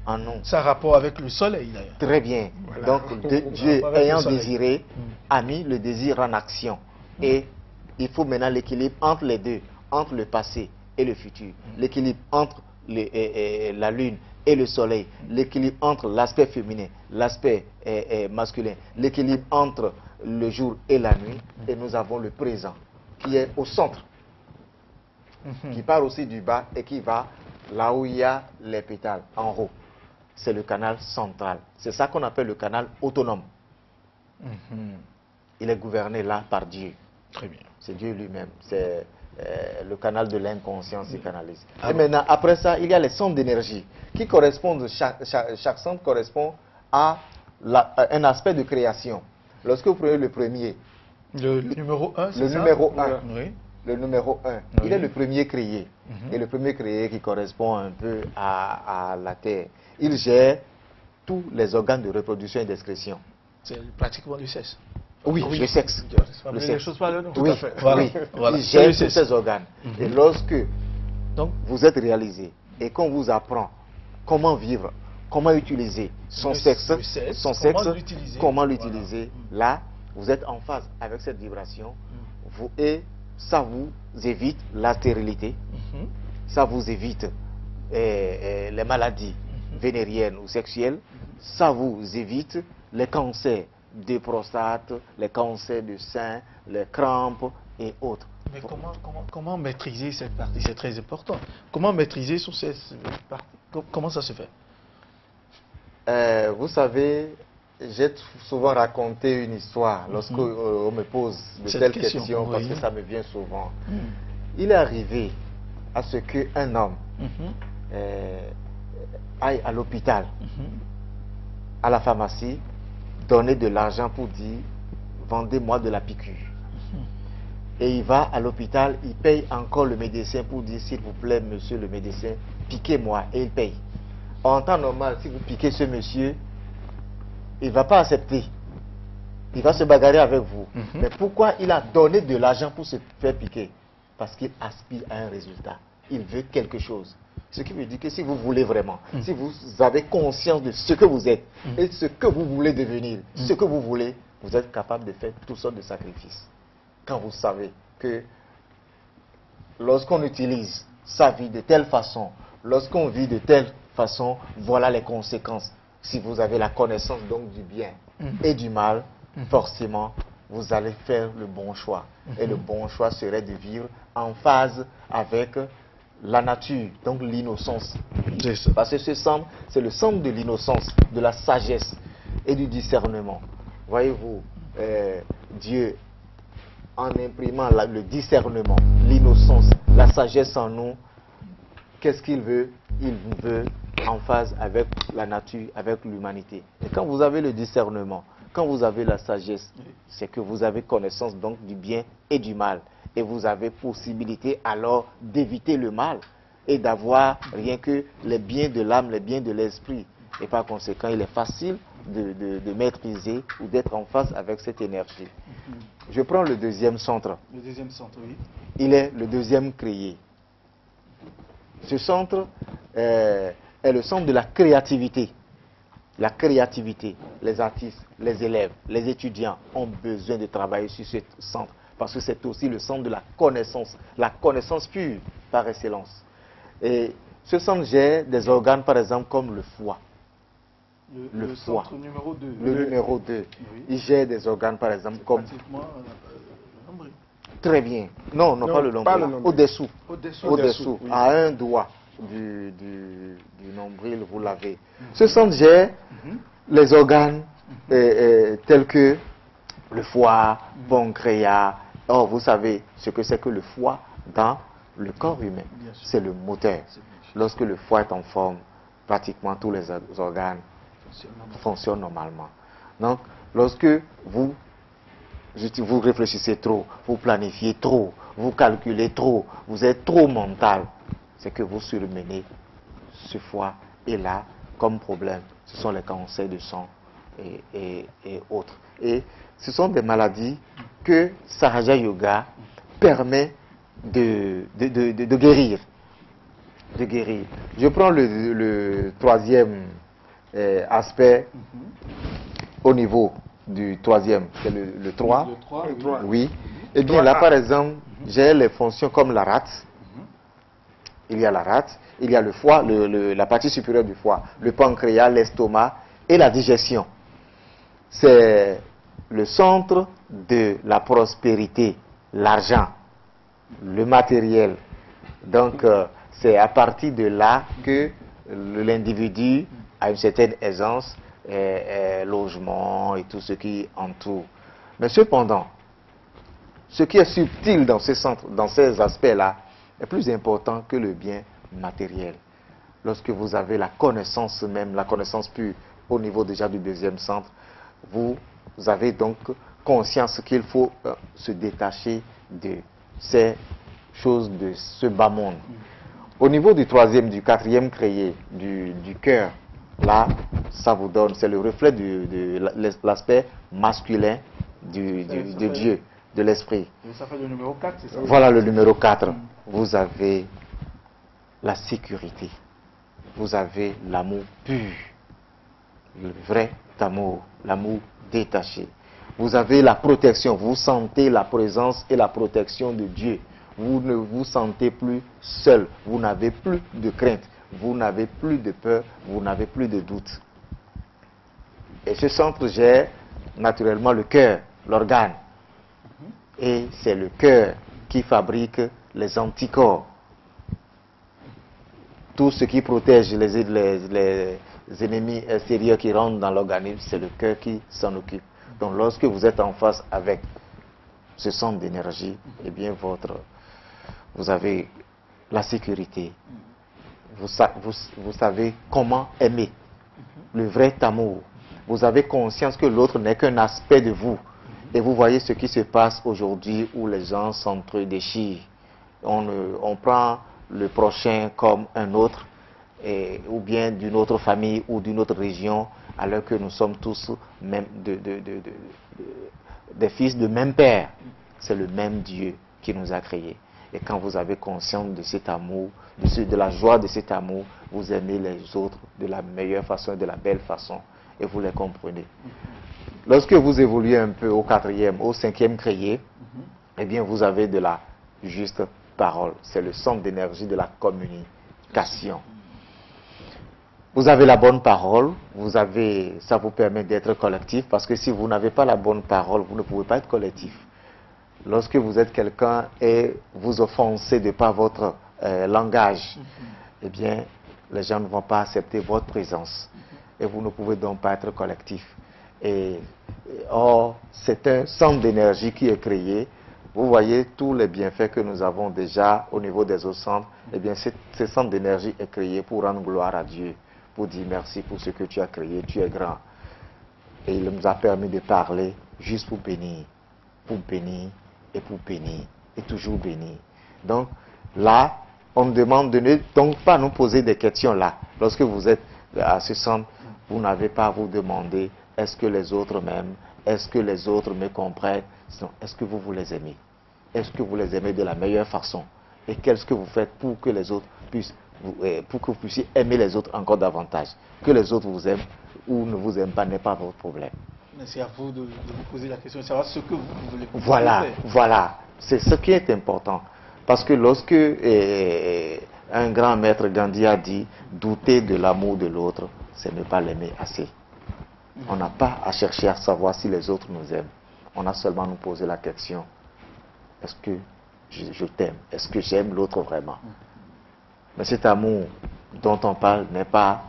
en nous. Ça a rapport avec le soleil d'ailleurs. Très bien. Voilà. Donc Dieu Avec le ayant soleil. désiré, a mis le désir en action. Et il faut maintenant l'équilibre entre les deux, entre le passé et le futur. L'équilibre entre la lune et le soleil. L'équilibre entre l'aspect féminin, l'aspect masculin. L'équilibre entre le jour et la nuit. Et nous avons le présent qui est au centre, qui part aussi du bas et qui va là où il y a les pétales, en haut. C'est le canal central. C'est ça qu'on appelle le canal autonome. Il est gouverné là par Dieu. Très bien. C'est Dieu lui-même. C'est le canal de l'inconscience qui canalise. Et maintenant, après ça, il y a les centres d'énergie qui correspondent, chaque centre correspond à un aspect de création. Lorsque vous prenez le premier, Le numéro 1, c'est le ça? numéro 1, Oui. le numéro 1, il est le premier créé. Et le premier créé qui correspond un peu à la Terre. Il gère tous les organes de reproduction et d'excrétion. C'est pratiquement du sexe. Oui, le sexe. Le Le les sexe. choses par le nom. Oui, Tout à fait. Voilà. oui. Voilà. Il gère Le tous sexe. ces organes. Et lorsque Donc, vous êtes réalisé et qu'on vous apprend comment vivre, comment utiliser son Le sexe, sexe, son comment sexe, l'utiliser. comment l'utiliser, là, vous êtes en phase avec cette vibration et ça vous évite la stérilité, ça vous évite les maladies vénériennes ou sexuelles, ça vous évite les cancers de prostate, les cancers de sein, les crampes et autres. mais comment maîtriser cette partie? C'est très important. Comment maîtriser sur cette partie? Comment ça se fait? Vous savez, j'ai souvent raconté une histoire lorsque on me pose de Cette telles question, questions, parce oui. que ça me vient souvent. Il est arrivé à ce qu'un homme aille à l'hôpital, à la pharmacie, donner de l'argent pour dire « vendez-moi de la piqûre ». Et il va à l'hôpital, il paye encore le médecin pour dire « s'il vous plaît, monsieur le médecin, piquez-moi » et il paye. En temps normal, si vous piquez ce monsieur, il ne va pas accepter. Il va se bagarrer avec vous. Mais pourquoi il a donné de l'argent pour se faire piquer? Parce qu'il aspire à un résultat. Il veut quelque chose. Ce qui veut dire que si vous voulez vraiment, si vous avez conscience de ce que vous êtes et ce que vous voulez devenir, ce que vous voulez, vous êtes capable de faire toutes sortes de sacrifices. Quand vous savez que lorsqu'on utilise sa vie de telle façon, lorsqu'on vit de telle façon, voilà les conséquences. Si vous avez la connaissance donc du bien et du mal, forcément, vous allez faire le bon choix. Et le bon choix serait de vivre en phase avec la nature, donc l'innocence. Parce que ce centre, c'est le centre de l'innocence, de la sagesse et du discernement. Voyez-vous, Dieu, en imprimant le discernement, l'innocence, la sagesse en nous, qu'est-ce qu'il veut? Il veut en phase avec la nature, avec l'humanité. Et quand vous avez le discernement, quand vous avez la sagesse, c'est que vous avez connaissance donc du bien et du mal. Et vous avez possibilité alors d'éviter le mal et d'avoir rien que les biens de l'âme, les biens de l'esprit. Et par conséquent, il est facile de maîtriser ou d'être en phase avec cette énergie. Je prends le deuxième centre. Le deuxième centre, oui. Il est le deuxième créé. Ce centre est le centre de la créativité. La créativité, les artistes, les élèves, les étudiants ont besoin de travailler sur ce centre parce que c'est aussi le centre de la connaissance pure par excellence. Et ce centre gère des organes par exemple comme le foie. Le foie. Centre numéro 2. Le numéro 2. Oui. Il gère des organes par exemple comme... Pratiquement nombril. Très bien. Non, pas le nombril. Au-dessous. Au-dessous. Oui. À un doigt du nombril, vous l'avez. Ce centre gère les organes tels que le foie, pancréas. Or, vous savez ce que c'est que le foie dans le corps humain. C'est le moteur. Lorsque le foie est en forme, pratiquement tous les organes fonctionnent normalement. Donc, lorsque vous réfléchissez trop, vous planifiez trop, vous calculez trop, vous êtes trop mental, c'est que vous surmenez ce foie. Et là, comme problème, ce sont les cancers de sang et autres. Et ce sont des maladies que Saraja Yoga permet de guérir. Je prends le troisième aspect au niveau du troisième, c'est le 3. Le 3, oui. Oui. Eh bien là, par exemple, j'ai les fonctions comme la rate. Il y a la rate, il y a le foie, la partie supérieure du foie, le pancréas, l'estomac et la digestion. C'est le centre de la prospérité, l'argent, le matériel. Donc, c'est à partir de là que l'individu a une certaine aisance, logement et tout ce qui entoure. Mais cependant, ce qui est subtil dans ces centres, dans ces aspects-là, est plus important que le bien matériel. Lorsque vous avez la connaissance même, la connaissance pure, au niveau déjà du deuxième centre, vous avez donc conscience qu'il faut se détacher de ces choses, de ce bas monde. Au niveau du troisième, du quatrième créé, du cœur, là, ça vous donne, c'est le reflet de l'aspect masculin de Dieu, de l'esprit. Ça fait le numéro 4, c'est ça? Voilà le numéro 4. Vous avez la sécurité. Vous avez l'amour pur. Le vrai amour, l'amour détaché. Vous avez la protection. Vous sentez la présence et la protection de Dieu. Vous ne vous sentez plus seul. Vous n'avez plus de crainte. Vous n'avez plus de peur. Vous n'avez plus de doute. Et ce centre gère naturellement le cœur, l'organe. Et c'est le cœur qui fabrique les anticorps. Tout ce qui protège les ennemis extérieurs qui rentrent dans l'organisme, c'est le cœur qui s'en occupe. Donc lorsque vous êtes en face avec ce centre d'énergie, eh bien vous avez la sécurité. Vous savez comment aimer, le vrai amour. Vous avez conscience que l'autre n'est qu'un aspect de vous. Et vous voyez ce qui se passe aujourd'hui où les gens s'entre-déchirent. On prend le prochain comme un autre, ou bien d'une autre famille ou d'une autre région, alors que nous sommes tous même des fils de même père. C'est le même Dieu qui nous a créés. Et quand vous avez conscience de cet amour, de la joie de cet amour, vous aimez les autres de la meilleure façon, de la belle façon, et vous les comprenez. Lorsque vous évoluez un peu au quatrième, au cinquième créé, eh bien vous avez de la juste parole. C'est le centre d'énergie de la communication. Vous avez la bonne parole, ça vous permet d'être collectif, parce que si vous n'avez pas la bonne parole, vous ne pouvez pas être collectif. Lorsque vous êtes quelqu'un et vous offensez de par votre langage, eh bien les gens ne vont pas accepter votre présence. Et vous ne pouvez donc pas être collectif. Or, c'est un centre d'énergie qui est créé. Vous voyez tous les bienfaits que nous avons déjà au niveau des autres centres. Eh bien, ce centre d'énergie est créé pour rendre gloire à Dieu, pour dire merci pour ce que tu as créé, tu es grand. Et il nous a permis de parler juste pour bénir et pour bénir, et toujours bénir. Donc, là, on nous demande de ne donc pas nous poser des questions là. Lorsque vous êtes à ce centre, vous n'avez pas à vous demander est-ce que les autres m'aiment, est-ce que les autres me comprennent, est-ce que vous les aimez? Est-ce que vous les aimez de la meilleure façon? Et qu'est-ce que vous faites pour que les autres pour que vous puissiez aimer les autres encore davantage? Que les autres vous aiment ou ne vous aiment pas n'est pas votre problème. Mais c'est à vous de vous poser la question, de savoir ce que vous voulez. Voilà. C'est ce qui est important. Parce que lorsque un grand maître Gandhi a dit douter de l'amour de l'autre, c'est ne pas l'aimer assez. On n'a pas à chercher à savoir si les autres nous aiment. On a seulement à nous poser la question, est-ce que je t'aime? Est-ce que j'aime l'autre vraiment? Mais cet amour dont on parle n'est pas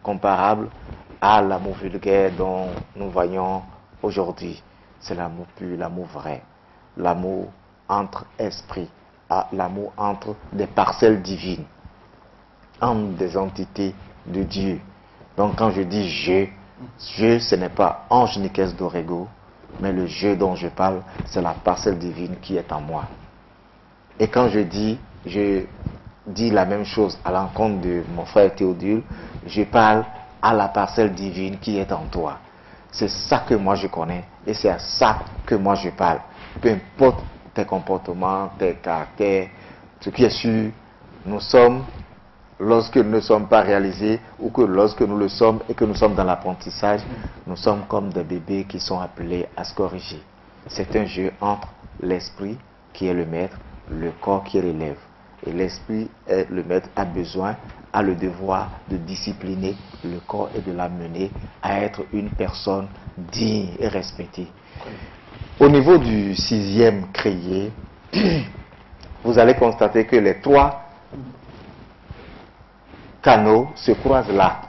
comparable à l'amour vulgaire dont nous voyons aujourd'hui. C'est l'amour pur, l'amour vrai. L'amour entre esprits, l'amour entre des parcelles divines, entre des entités de Dieu. Donc quand je dis je, ce n'est pas Ange Nicaise d'Orego, mais le je dont je parle, c'est la parcelle divine qui est en moi. Et quand je dis la même chose à l'encontre de mon frère Théodule, je parle à la parcelle divine qui est en toi. C'est ça que moi je connais et c'est à ça que moi je parle. Peu importe tes comportements, tes caractères, ce qui est sûr, nous sommes lorsque nous ne sommes pas réalisés ou que lorsque nous le sommes et que nous sommes dans l'apprentissage, nous sommes comme des bébés qui sont appelés à se corriger. C'est un jeu entre l'esprit qui est le maître, le corps qui est l'élève. Et l'esprit, le maître, a besoin, a le devoir de discipliner le corps et de l'amener à être une personne digne et respectée. Au niveau du 6e créé, vous allez constater que les 3 canaux se croisent là.